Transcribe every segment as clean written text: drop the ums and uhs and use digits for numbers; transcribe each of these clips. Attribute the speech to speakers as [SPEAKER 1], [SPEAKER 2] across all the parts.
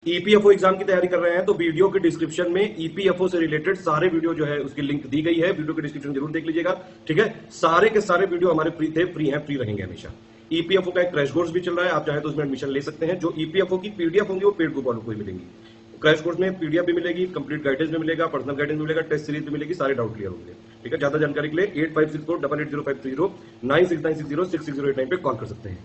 [SPEAKER 1] EPFO exam की तैयारी कर रहे हैं तो वीडियो के डिस्क्रिप्शन में ईपीएफओ से रिलेटेड सारे वीडियो जो है उसकी लिंक दी गई है, वीडियो के डिस्क्रिप्शन जरूर देख लीजिएगा। ठीक है, सारे के सारे वीडियो हमारे फ्री थे, फ्री हैं, फ्री रहेंगे हमेशा। ईपीएफओ का एक क्रैश कोर्स भी चल रहा है, आप चाहे तो उसमें एडमिशन ले सकते हैं। जो ईपीएफओ की पीडीएफ होंगी वो पेड ग्रुप वालों को ही मिलेंगी। क्रैश कोर्स में पीडीएफ भी मिलेगी, कंप्लीट गाइडेंस भी मिलेगा, पर्सनल गाइडेंस भी मिलेगा, टेस्ट सीरीज भी मिलेगी, सारे डाउट क्लियर होंगे। ठीक है, ज्यादा जानकारी के लिए 8564880530 9669606608 पे कॉल कर सकते हैं।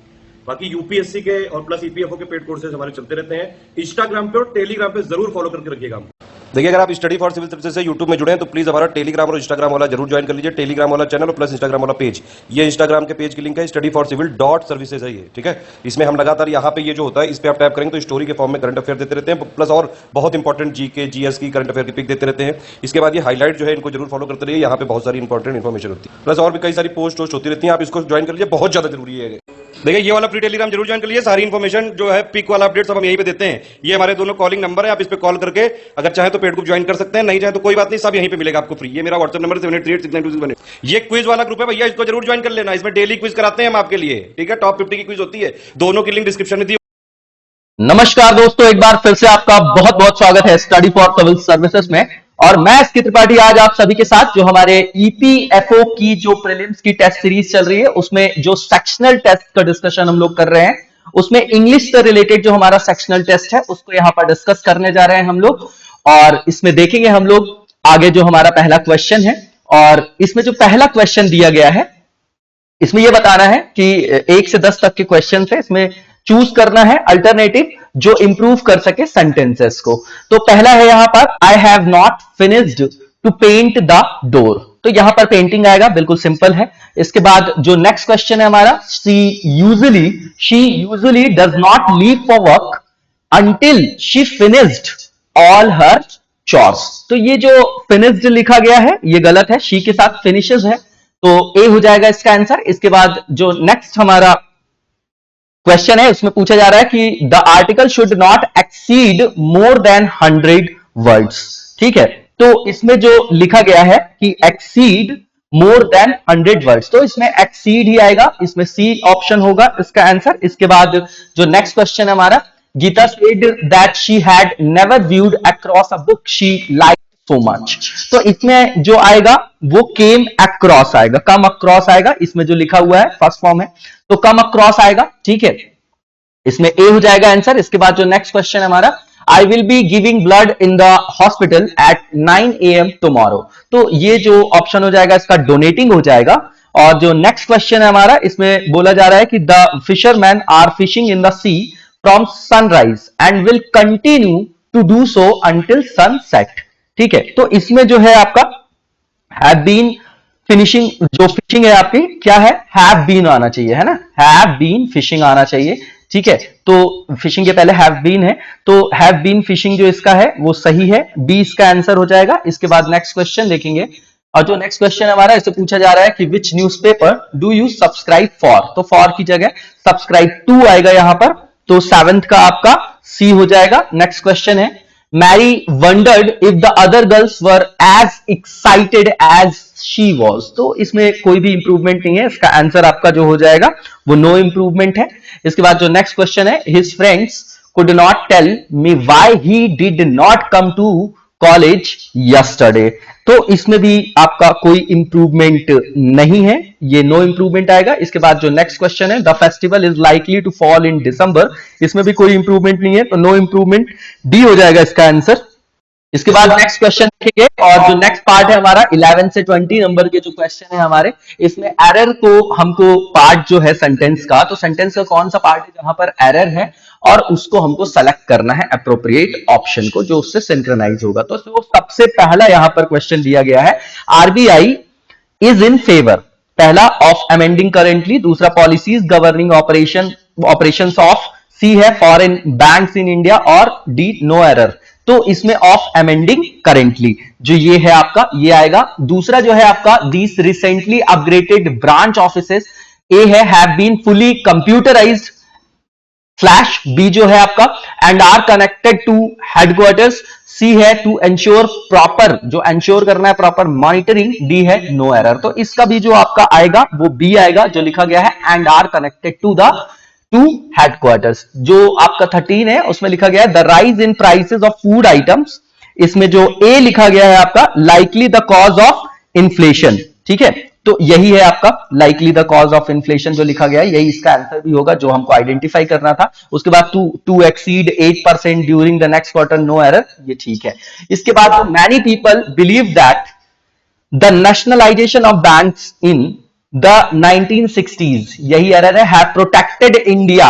[SPEAKER 1] बाकी यूपीएससी के और प्लस ईपीएफओ के पेड कोर्सेज हमारे चलते रहते हैं। इंस्टाग्राम पे और टेलीग्राम पे जरूर फॉलो करके रखिएगा हमको। देखिए, अगर आप स्टडी फॉर सिविल सर्विसेज से यूट्यूब में जुड़े हैं तो प्लीज हमारा टेलीग्राम और इंस्टाग्राम वाला जरूर ज्वाइन कर लीजिए। टेलीग्राम वाला चैनल और प्लस इंस्टाग्राम वाला पेज, ये इंस्टाग्राम के पेज की लिंक है, studyforcivil.services है ये। ठीक है, इसमें हम लगातार यहाँ पे ये जो होता है इस पे आप टैप करेंगे तो स्टोरी के फॉर्म में करंट अफेयर देते रहते हैं, प्लस और बहुत इंपॉर्टेंट जीके जीएस की करंट अफेयर की पिक देते रहते हैं। इसके बाद ये हाईलाइट जो है इनको जरूर फॉलो करते रहिए, यहाँ पे बहुत सारी इंपॉर्टेंट इन्फॉर्मेशन होती है, प्लस और भी कई सारी पोस्ट होती रहती है, आप इसको ज्वाइन कर लीजिए, बहुत ज्यादा जरूरी है। देखिए, ये वाला फ्री टेलीग्राम जरूर ज्वाइन कर लीजिए, सारी इन्फॉर्मेशन जो है पिक वाला अपडेट सब हम यहीं पे देते हैं। ये हमारे दोनों कॉलिंग नंबर है, आप इस पे कॉल करके अगर चाहे तो पेड ग्रुप ज्वाइन कर सकते हैं, नहीं चाहे तो कोई बात नहीं, सब यहीं पे मिलेगा आपको फ्री। ये मेरा व्हाट्सएप नंबर 7838692618। ये क्विज वाला ग्रुप है भैया, इसको जरूर ज्वाइन कर लेना, इसमें डेली क्विज कराते हैं हम आपके लिए। ठीक है, टॉप 50 की क्विज होती है, दोनों की लिंक डिस्क्रिप्शन में दी।
[SPEAKER 2] नमस्कार दोस्तों, एक बार फिर से आपका बहुत बहुत स्वागत है स्टडी फॉर सिविल सर्विसेज में। और मैं एसके त्रिपाठी आज आप सभी के साथ जो हमारे ईपीएफओ की जो प्रीलिम्स की टेस्ट सीरीज चल रही है उसमें जो सेक्शनल टेस्ट का डिस्कशन हम लोग कर रहे हैं, उसमें इंग्लिश से रिलेटेड जो हमारा सेक्शनल टेस्ट है उसको यहां पर डिस्कस करने जा रहे हैं हम लोग। और इसमें देखेंगे हम लोग आगे जो हमारा पहला क्वेश्चन है, और इसमें जो पहला क्वेश्चन दिया गया है इसमें यह बताना है कि 1 से 10 तक के क्वेश्चन है, इसमें चूज करना है अल्टरनेटिव जो इंप्रूव कर सके सेंटेंसेस को। तो पहला है यहां पर, I have not finished to paint the door, तो यहां पर पेंटिंग आएगा, बिल्कुल सिंपल है। इसके बाद जो नेक्स्ट क्वेश्चन है हमारा, she usually does not leave for work until she finished all her chores, तो ये जो फिनिश्ड लिखा गया है ये गलत है, शी के साथ फिनिशेस है, तो ए हो जाएगा इसका आंसर। इसके बाद जो नेक्स्ट हमारा क्वेश्चन है उसमें पूछा जा रहा है कि the article should not exceed more than 100 words. ठीक है, तो इसमें जो लिखा गया है कि एक्सीड मोर देन 100 वर्ड्स, तो इसमें एक्सीड ही आएगा, इसमें सी ऑप्शन होगा इसका आंसर। इसके बाद जो नेक्स्ट क्वेश्चन है हमारा, Geeta said that she had never viewed across a book she liked so much, तो इसमें जो आएगा वो केम अक्रॉस आएगा, कम अक्रॉस आएगा, इसमें जो लिखा हुआ है फर्स्ट फॉर्म है तो कम अक्रॉस आएगा। ठीक है, इसमें ए हो जाएगा आंसर। इसके बाद जो नेक्स्ट क्वेश्चन है हमारा, I will be giving blood in the hospital eight 9 AM tomorrow, तो ये जो ऑप्शन हो जाएगा इसका डोनेटिंग हो जाएगा। और जो नेक्स्ट क्वेश्चन है हमारा, इसमें बोला जा रहा है कि the fisherman are fishing in the sea from sunrise and will continue to do so until sunset. ठीक है, तो इसमें जो है आपका हैव बीन फिनिशिंग, जो फिशिंग है आपकी क्या है, हैव बीन आना चाहिए, है ना, हैव बीन फिशिंग आना चाहिए। ठीक है, तो फिशिंग के पहले हैव बीन है, तो हैव बीन फिशिंग जो इसका है वो सही है, बी इसका आंसर हो जाएगा। इसके बाद नेक्स्ट क्वेश्चन देखेंगे, और जो नेक्स्ट क्वेश्चन हमारा इससे पूछा जा रहा है कि which newspaper do you subscribe for, तो फॉर की जगह सब्सक्राइब टू आएगा यहां पर, तो 7th का आपका सी हो जाएगा। नेक्स्ट क्वेश्चन है, Mary wondered if the other girls were as excited as she was, तो इसमें कोई भी इंप्रूवमेंट नहीं है, इसका आंसर आपका जो हो जाएगा वो नो इंप्रूवमेंट है। इसके बाद जो नेक्स्ट क्वेश्चन है, his friends could not tell me why he did not come to college yesterday, तो इसमें भी आपका कोई इंप्रूवमेंट नहीं है, ये नो इंप्रूवमेंट आएगा। इसके बाद जो नेक्स्ट क्वेश्चन है, the festival is likely to fall in December, इसमें भी कोई इंप्रूवमेंट नहीं है, तो नो इंप्रूवमेंट, डी हो जाएगा इसका आंसर। इसके बाद नेक्स्ट क्वेश्चन देखेंगे, और जो नेक्स्ट पार्ट है हमारा 11 से 20 नंबर के जो क्वेश्चन है हमारे, इसमें एरर को हमको पार्ट जो है सेंटेंस का, तो सेंटेंस का कौन सा पार्ट है जहां पर एरर है और उसको हमको सेलेक्ट करना है अप्रोप्रिएट ऑप्शन को जो उससे सिंक्रोनाइज होगा। तो सबसे पहला यहां पर क्वेश्चन दिया गया है, आरबीआई इज इन फेवर, पहला ऑफ अमेंडिंग करेंटली, दूसरा पॉलिसीज गवर्निंग ऑपरेशंस ऑफ, सी है फॉरेन बैंक्स इन इंडिया, और डी नो एरर, तो इसमें ऑफ अमेंडिंग करेंटली जो ये है आपका ये आएगा। दूसरा जो है आपका, these recently upgraded branch offices, A है have been fully computerised, slash B जो है आपका and are connected to headquarters, C है टू एंश्योर प्रॉपर, जो एंश्योर करना है प्रॉपर मॉनिटरिंग, डी है नो एरर, तो इसका भी जो आपका आएगा वो बी आएगा जो लिखा गया है and are connected to the two headquarters. जो आपका 13 है उसमें लिखा गया है the rise in prices of food items. इसमें जो ए लिखा गया है आपका likely the cause of inflation, ठीक है, तो यही है आपका likely the cause of inflation जो लिखा गया है, यही इसका आंसर भी होगा जो हमको आइडेंटिफाई करना था। उसके बाद to exceed 8% during the next quarter, no error, ये ठीक है। इसके बाद many people believe that the nationalization of banks in the 1960s, यही एरर है, हैव प्रोटेक्टेड इंडिया,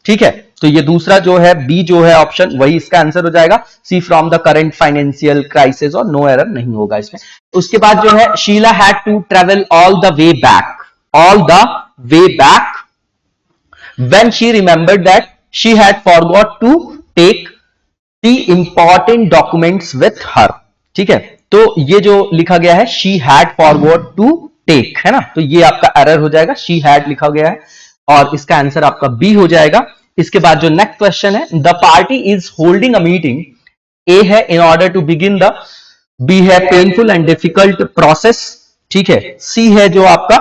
[SPEAKER 2] ठीक है, तो ये दूसरा जो है बी जो है ऑप्शन वही इसका आंसर हो जाएगा, C from the current financial crisis, और नो एरर नहीं होगा इसमें। उसके बाद जो है Sheila had to travel all the way back when she remembered that she had forgot to take the important documents with her, ठीक है, तो ये जो लिखा गया है she had forgot to take, है ना, तो ये आपका एरर हो जाएगा, शी हैड लिखा गया है और इसका आंसर आपका बी हो जाएगा। इसके बाद जो नेक्स्ट क्वेश्चन है, the party is holding a meeting, A है in order to begin the, B है पेनफुल एंड डिफिकल्ट प्रोसेस, ठीक है, सी है जो आपका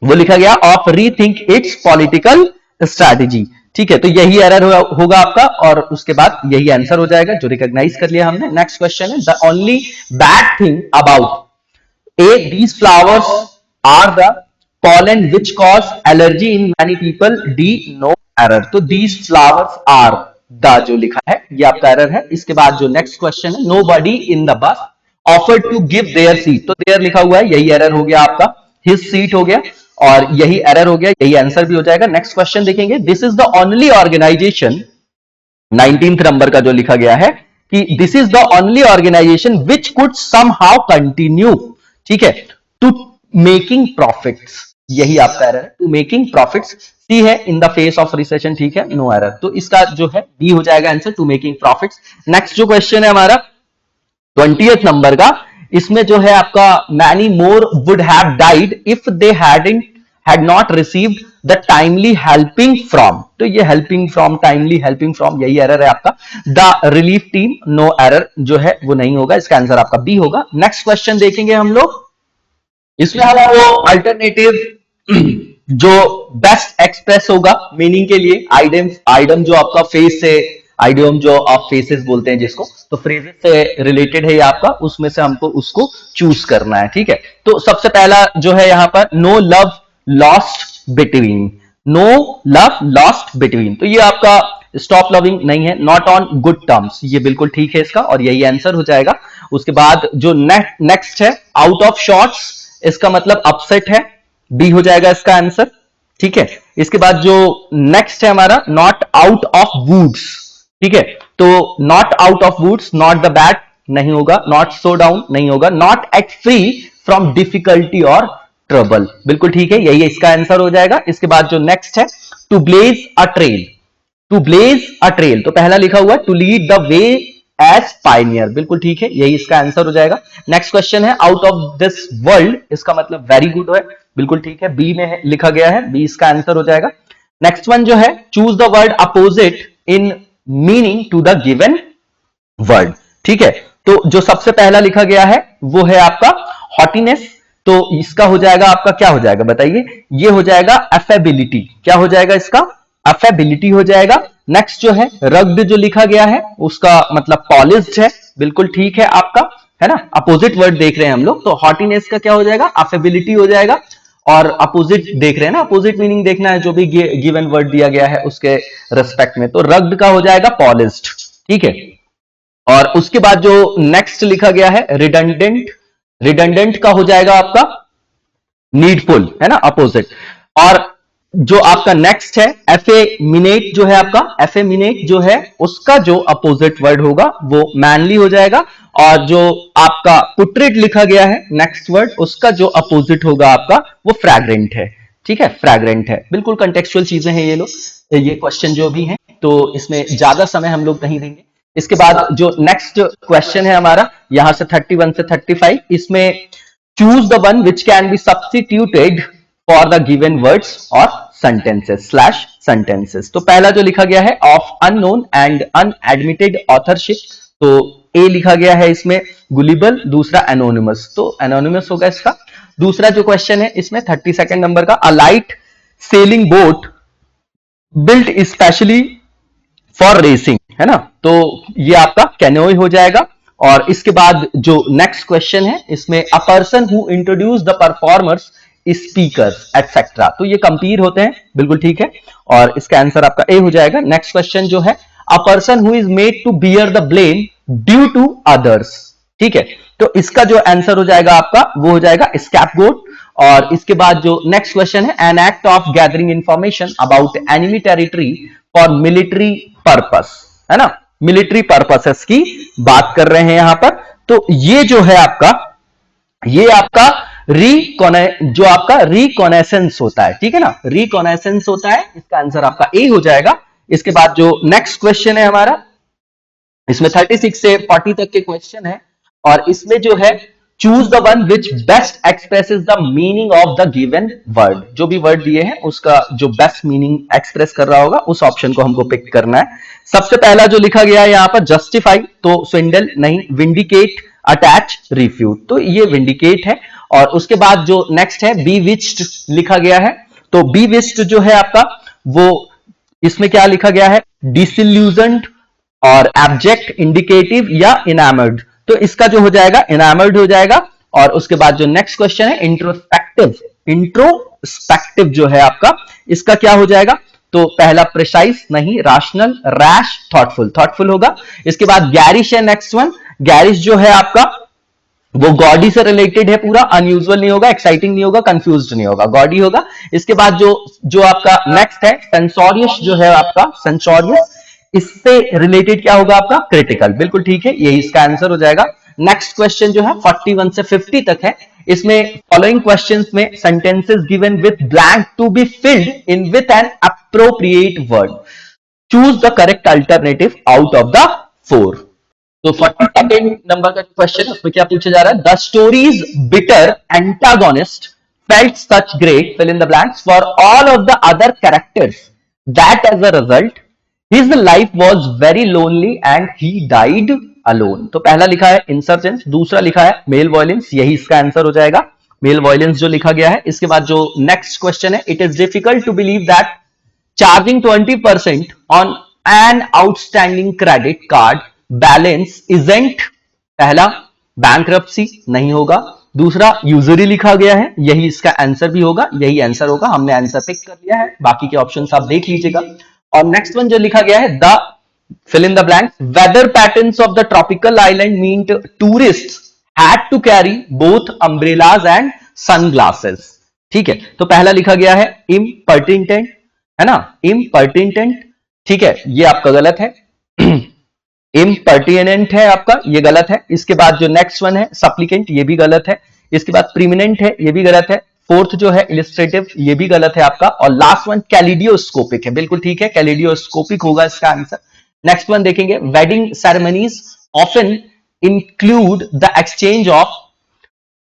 [SPEAKER 2] वो लिखा गया of rethink its political strategy, ठीक है, तो यही एरर होगा आपका और उसके बाद यही आंसर हो जाएगा जो रिकॉग्नाइज कर लिया हमने। नेक्स्ट क्वेश्चन है, the only bad thing about A, these flowers are the pollen which cause allergy in many people, D, no error, तो these flowers are the जो लिखा है ये आपका एरर है। इसके बाद जो नेक्स्ट क्वेश्चन है, nobody in the bus offered to give their seat, तो their लिखा हुआ है, यही एरर हो गया आपका, his seat हो गया और यही एरर हो गया, यही आंसर भी हो जाएगा। नेक्स्ट क्वेश्चन देखेंगे, this is the only organization, 19th number का जो लिखा गया है कि this is the only organization which could somehow continue, ठीक है, टू मेकिंग प्रॉफिट्स, यही आपका एरर है, टू मेकिंग प्रॉफिट्स, सी है in the face of recession, ठीक है, नो एरर, तो इसका जो है डी हो जाएगा answer, to making profits. Next जो क्वेश्चन है हमारा 20th नंबर का, इसमें जो है आपका many more would have died if they had not received the timely helping from, तो ये helping from, timely helping from, यही एरर है आपका। The relief team, no error जो है वो नहीं होगा, इसका आंसर आपका बी होगा। नेक्स्ट क्वेश्चन देखेंगे हम लोग, इसमें हमको अल्टरनेटिव जो बेस्ट एक्सप्रेस होगा मीनिंग के लिए, आइडम जो आपका फेस से, आइडियम जो आप फेसेस बोलते हैं जिसको, तो फ्रेजेस से रिलेटेड है ये आपका, उसमें से हमको उसको चूज करना है, ठीक है, तो सबसे पहला जो है यहां पर no love lost between, no love lost between, तो ये आपका स्टॉप लविंग नहीं है, नॉट ऑन गुड टर्म्स, ये बिल्कुल ठीक है इसका और यही आंसर हो जाएगा। उसके बाद जो नेक्स्ट है आउट ऑफ शॉर्ट्स, इसका मतलब अपसेट है, बी हो जाएगा इसका आंसर, ठीक है। इसके बाद जो नेक्स्ट है हमारा नॉट आउट ऑफ वुड्स, ठीक है, तो not out of woods, not the bat नहीं होगा, नॉट सो डाउन नहीं होगा, not at free from difficulty और ट्रबल, बिल्कुल ठीक है, यही इसका आंसर हो जाएगा। इसके बाद जो नेक्स्ट है to blaze a trail, to blaze a trail, तो पहला लिखा हुआ to lead the way as pioneer, बिल्कुल ठीक है, यही इसका आंसर हो जाएगा। नेक्स्ट क्वेश्चन है आउट ऑफ दिस वर्ल्ड, इसका मतलब वेरी गुड है, बिल्कुल ठीक है, बी में लिखा गया है, बी इसका आंसर हो जाएगा। नेक्स्ट वन जो है choose the word opposite in meaning to the given word, ठीक है, तो जो सबसे पहला लिखा गया है वो है आपका हॉटीनेस, तो इसका हो जाएगा आपका क्या हो जाएगा बताइए, ये हो जाएगा अफेबिलिटी, क्या हो जाएगा इसका, अफेबिलिटी हो जाएगा। नेक्स्ट जो है रग्ड जो लिखा गया है उसका मतलब पॉलिश्ड है, बिल्कुल ठीक है आपका, है ना, अपोजिट वर्ड देख रहे हैं हम लोग, तो हॉटीनेस का क्या हो जाएगा, अफेबिलिटी हो जाएगा, और अपोजिट देख रहे हैं ना, अपोजिट मीनिंग देखना है जो भी गिवन वर्ड दिया गया है उसके रिस्पेक्ट में, तो रग्ड का हो जाएगा पॉलिश्ड, ठीक है। और उसके बाद जो नेक्स्ट लिखा गया है रिडंडेंट, रिडंडेंट का हो जाएगा आपका नीडफुल, है ना, अपोजिट। और जो आपका नेक्स्ट है एफेमिनेट जो है आपका, एफेमिनेट जो है उसका जो अपोजिट वर्ड होगा वो मैनली हो जाएगा, और जो आपका पुट्रिड लिखा गया है नेक्स्ट वर्ड, उसका जो अपोजिट होगा आपका वो फ्रैग्रेंट है, ठीक है, फ्रैग्रेंट है, बिल्कुल कंटेक्चुअल चीजें हैं ये लोग, ये क्वेश्चन जो भी हैं, तो इसमें ज्यादा समय हम लोग नहीं देंगे। इसके बाद जो नेक्स्ट क्वेश्चन है हमारा यहां से 31 से 35, इसमें choose the one which can be substituted for the given words और सेंटेंसेस स्लैश सेंटेंसेस, तो पहला जो लिखा गया है ऑफ अननोन एंड अनएडमिटेड ऑथरशिप, तो ए लिखा गया है इसमें गुलिबल, दूसरा एनोनिमस, तो एनोनिमस होगा इसका। दूसरा जो क्वेश्चन है इसमें 32nd नंबर का, a light sailing boat built specially for racing, है ना। तो ये आपका कैनोई हो जाएगा। और इसके बाद जो नेक्स्ट क्वेश्चन है इसमें अ person who introduce the performers speakers etcetera, तो ये कंपेयर होते हैं, बिल्कुल ठीक है। और इसका आंसर आपका ए हो जाएगा। नेक्स्ट क्वेश्चन जो है a person who is made to bear the blame due to others, ठीक है। तो इसका जो आंसर हो जाएगा आपका वो हो जाएगा स्कैपगोट। और इसके बाद जो नेक्स्ट क्वेश्चन है an act of gathering information about enemy territory for military purpose, है ना, मिलिट्री पर्पसेस की बात कर रहे हैं यहां पर। तो ये जो है आपका, ये आपका जो आपका रिकॉनेसेंस होता है, ठीक है ना, रिकॉनेसेंस होता है। इसका आंसर आपका ए हो जाएगा। इसके बाद जो नेक्स्ट क्वेश्चन है हमारा, इसमें 36 से 40 तक के क्वेश्चन है। और इसमें जो है choose the one which best expresses the meaning of the given word, जो भी वर्ड दिए हैं उसका जो बेस्ट मीनिंग एक्सप्रेस कर रहा होगा उस ऑप्शन को हमको पिक करना है। सबसे पहला जो लिखा गया है यहां पर जस्टिफाई, तो स्विंडल नहीं, विंडिकेट, अटैच, रिफ्यूट, तो ये विंडिकेट है। और उसके बाद जो नेक्स्ट है बी विच्ड लिखा गया है, तो बी विच्ड जो है आपका वो इसमें क्या लिखा गया है, डिसिल्यूजन्ड और एब्जेक्ट, इंडिकेटिव या इनामर्ड, तो इसका जो हो जाएगा इनामर्ड हो जाएगा। और उसके बाद जो नेक्स्ट क्वेश्चन है इंट्रोस्पेक्टिव, इंट्रोस्पेक्टिव जो है आपका इसका क्या हो जाएगा, तो पहला प्रिसाइज नहीं, राशनल, रैश, थॉटफुल, थॉटफुल होगा। इसके बाद गैरिश है नेक्स्ट वन, गैरिश जो है आपका वो गॉडी से रिलेटेड है पूरा, अनयूजुअल नहीं होगा, एक्साइटिंग नहीं होगा, कंफ्यूज्ड नहीं होगा, गॉडी होगा। इसके बाद जो आपका नेक्स्ट है सेंसोरियस जो है आपका, सेंसोरियस, इससे रिलेटेड क्या होगा आपका, क्रिटिकल, बिल्कुल ठीक है, यही इसका आंसर हो जाएगा। नेक्स्ट क्वेश्चन जो है 41 से 50 तक है। इसमें फॉलोइंग क्वेश्चंस में sentences given with blank to be filled in with an appropriate word, choose the correct alternative out of the 4। तो 42 नंबर का क्वेश्चन है उसमें क्या पूछा जा रहा है, the stories bitter antagonist felt such great fill in the blanks for all of the other characters that as a result his life was very lonely and he died alone. तो पहला लिखा है इंसर्जेंस, दूसरा लिखा है mail violence, यही इसका answer हो जाएगा, मेल वायलेंस जो लिखा गया है। इसके बाद जो नेक्स्ट क्वेश्चन है, it is difficult to believe that charging 20% on an outstanding credit card balance isn't, पहला बैंक्रप्सी नहीं होगा, दूसरा यूजरी लिखा गया है, यही इसका आंसर भी होगा, यही आंसर होगा, हमने आंसर पिक कर लिया है, बाकी के ऑप्शंस आप देख लीजिएगा। और नेक्स्ट वन जो लिखा गया है the fill in the blanks, weather patterns of the tropical island meant tourists had to carry both umbrellas and sunglasses, ठीक है। तो पहला लिखा गया है impertinent, है ना, impertinent, ठीक है, ये आपका गलत है, impertinent है आपका, ये गलत है। इसके बाद जो नेक्स्ट वन है supplicant, ये भी गलत है। इसके बाद preeminent है, ये भी गलत है। फोर्थ जो है इलिस्ट्रेटिव, ये भी गलत है आपका। और लास्ट वन कैलिडियोस्कोपिक है, बिल्कुल ठीक है, कैलिडियोस्कोपिक होगा इसका आंसर। नेक्स्ट वन देखेंगे, wedding ceremonies often include the exchange of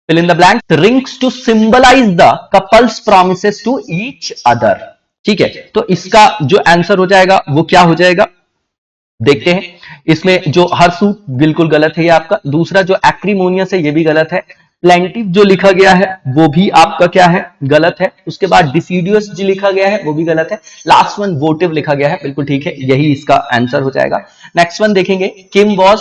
[SPEAKER 2] fill in the blank rings to symbolise the couple's promises to each other, ठीक है। तो इसका जो आंसर हो जाएगा वो क्या हो जाएगा, देखते हैं। इसमें जो हरसूट बिल्कुल गलत है ये आपका, दूसरा जो एक्रीमोनियस है ये भी गलत है, प्लेंटिव जो लिखा गया है वो भी आपका क्या है, गलत है। उसके बाद डिसीडियस जो लिखा गया है वो भी गलत है। लास्ट वन वोटिव लिखा गया है, बिल्कुल ठीक है, यही इसका आंसर हो जाएगा। नेक्स्ट वन देखेंगे, Kim was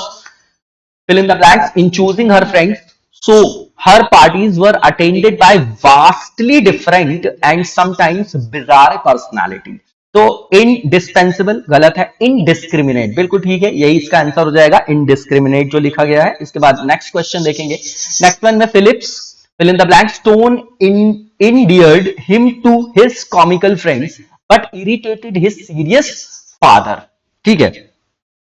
[SPEAKER 2] fill in the blanks in choosing her friends so her parties were attended by vastly different and sometimes bizarre personality. तो इनडिस्पेंसिबल गलत है, इनडिस्क्रिमिनेट बिल्कुल ठीक है, यही इसका आंसर हो जाएगा, इनडिस्क्रिमिनेट जो लिखा गया है। इसके बाद नेक्स्ट क्वेश्चन देखेंगे, नेक्स्ट वन में Phillips fill in the blank stone endeared him to his comical friends but irritated his serious father, ठीक है।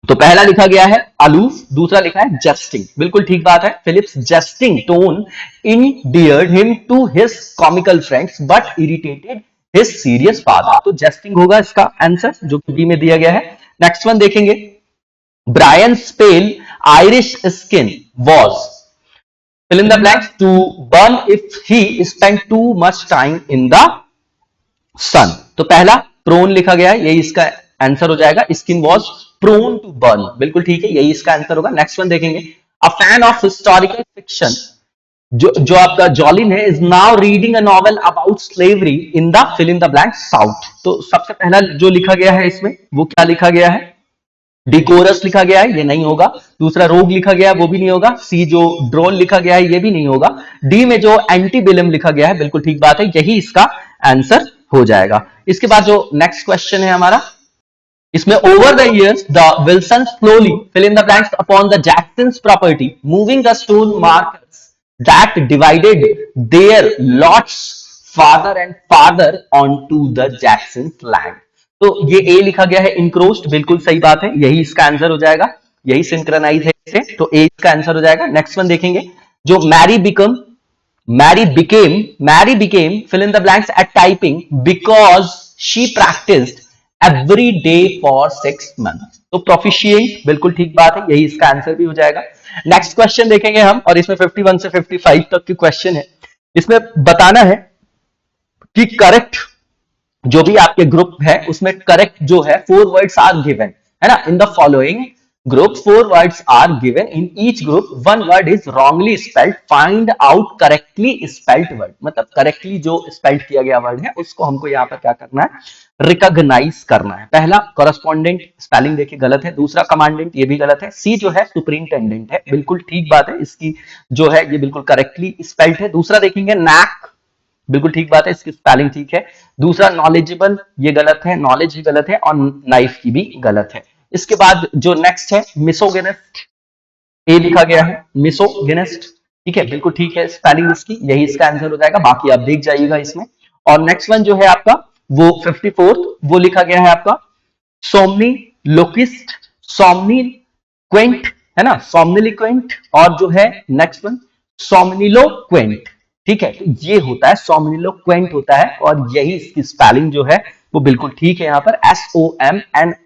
[SPEAKER 2] तो पहला लिखा गया है अलूफ, दूसरा लिखा है जस्टिंग, बिल्कुल ठीक बात है। Philip's jesting tone endeared him to his comical friends but irritated his serious father, तो जस्टिंग होगा इसका आंसर जो कि बी में दिया गया है। नेक्स्ट वन देखेंगे, Brian's pale Irish skin was fill in the blanks to burn if he spent too much time in the sun, तो पहला प्रोन लिखा गया है, यही इसका आंसर हो जाएगा, skin was prone to burn, बिल्कुल ठीक है, यही इसका आंसर होगा। नेक्स्ट वन देखेंगे, a fan of historical fiction जो आपका जॉलिन है is now reading a novel about slavery in the fill in the blank south. तो सबसे पहला जो लिखा गया है इसमें वो क्या लिखा गया है, डिकोरस लिखा गया है, ये नहीं होगा। दूसरा रोग लिखा गया है, वो भी नहीं होगा। सी जो ड्रोल लिखा गया है, ये भी नहीं होगा। डी में जो एंटीबिलम लिखा गया है, बिल्कुल ठीक बात है, यही इसका आंसर हो जाएगा। इसके बाद जो नेक्स्ट क्वेश्चन है हमारा, इसमें over the years the Wilson slowly fill in the blanks upon the Jacksons property moving the stone markers that divided their lots father and father on to the Jacksons land. तो ये ए लिखा गया है इनक्रोच्ड, बिल्कुल सही बात है, यही इसका आंसर हो जाएगा, यही सिंक्रोनाइज है इससे, तो ए इसका आंसर हो जाएगा। नेक्स्ट वन देखेंगे, जो Mary became fill in the blanks at typing because she practiced every day for 6 months। तो proficient बिल्कुल ठीक बात है, यही इसका आंसर भी हो जाएगा। नेक्स्ट क्वेश्चन देखेंगे हम, और इसमें 51 से 55 तक की क्वेश्चन है। इसमें बताना है कि करेक्ट जो भी आपके ग्रुप है उसमें करेक्ट जो है 4 वर्ड्स आर गिवन, है ना, in the following group 4 words are given, in each group 1 word is wrongly spelled, find out correctly spelled word। मतलब करेक्टली जो स्पेल्ड किया गया वर्ड है उसको हमको यहाँ पर क्या करना है, रिकॉग्नाइज करना है। पहला कॉरेस्पॉन्डेंट स्पेलिंग देखिए गलत है, दूसरा कमांडेंट ये भी गलत है, सी जो है सुपरिंटेंडेंट है, बिल्कुल ठीक बात है, इसकी जो है ये बिल्कुल करेक्टली स्पेल्ड है। दूसरा देखेंगे नैक, बिल्कुल ठीक बात है, इसकी स्पेलिंग ठीक है। दूसरा नॉलेजेबल, ये गलत है, नॉलेज भी गलत है, और नाइफ की भी गलत है। इसके बाद जो नेक्स्ट है मिसोगिनिस्ट, ए लिखा गया है मिसोगिनिस्ट, ठीक है, बिल्कुल ठीक है स्पेलिंग इसकी, यही इसका आंसर हो जाएगा, बाकी आप देख जाइएगा इसमें। और नेक्स्ट वन जो है आपका वो 54th, वो लिखा गया है आपका सोमनीलोक्विस्ट, सोमनीक्वेंट, है ना, सोमनिलिक्वेंट, और जो है नेक्स्ट वन सोमनिलोक्वेंट, ठीक है, तो ये होता है सोमनिलोक्वेंट होता है, और यही इसकी स्पेलिंग जो है वो बिल्कुल ठीक है यहाँ पर, SOMNILOQUENT,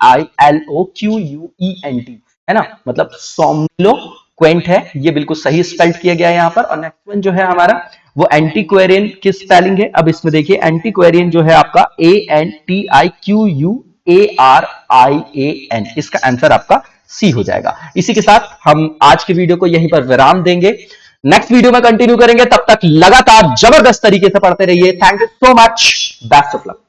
[SPEAKER 2] है ना, मतलब सोमनिलोक्वेंट है, ये बिल्कुल सही स्पेल्ड किया गया है यहाँ पर। और नेक्स्ट वन जो है हमारा वो एंटीक्वेरियन की स्पेलिंग है। अब इसमें देखिए एंटीक्वेरियन जो है आपका ANTIQUARIAN, इसका आंसर आपका सी हो जाएगा। इसी के साथ हम आज के वीडियो को यहीं पर विराम देंगे, नेक्स्ट वीडियो में कंटिन्यू करेंगे, तब तक लगातार जबरदस्त तरीके से पढ़ते रहिए। Thank you so much, best of luck.